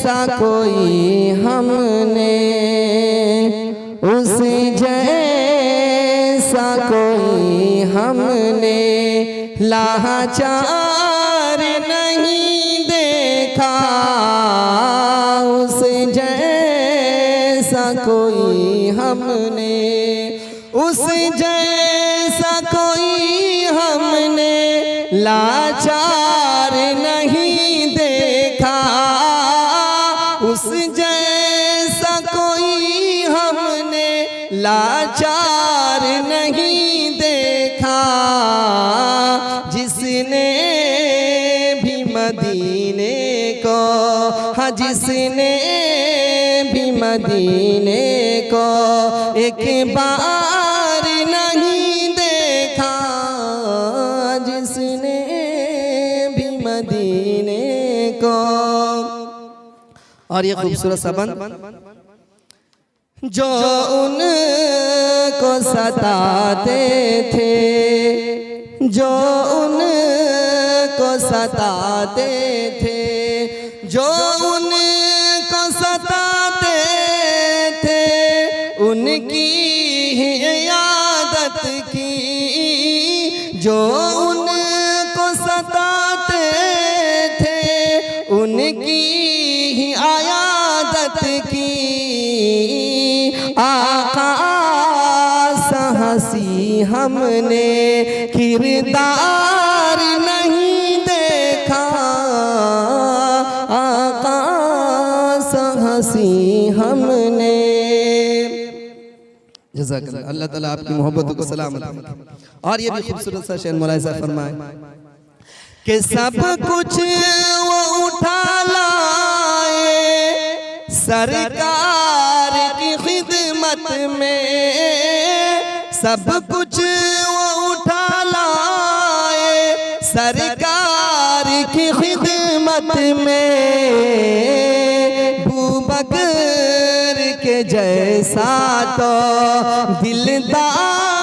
जैसा कोई हमने, उस जैसा कोई हमने लाचार नहीं देखा। उस जैसा कोई हमने, उस जैसा कोई हमने लाचार नहीं देखा। उस जैसा कोई हमने लाचार नहीं देखा। जिसने भी मदीने को, हाँ जिसने भी मदीने को एक बार नहीं देखा। जिसने भी मदीने को। और ये खूबसूरत सा बंद, जो उनको सताते थे, जो उनको सताते थे, जो उनको सताते थे, उनकी ही आदत की। जो उनको सताते थे, उनकी ही आदत की। आका हंसी हमने किरदार नहीं देखा। आका हंसी हमने। जज़ाकल्लाह, अल्लाह ताला आपकी मोहब्बत को सलामत रखे। और ये भी खूबसूरत सा शेर मौलाना साहब फरमाए कि सब कुछ वो उठा लाए सरकार की खिदमत में। सब कुछ वो उठा लाए सरकार की खिदमत में। बकर के जैसा तो दिलदार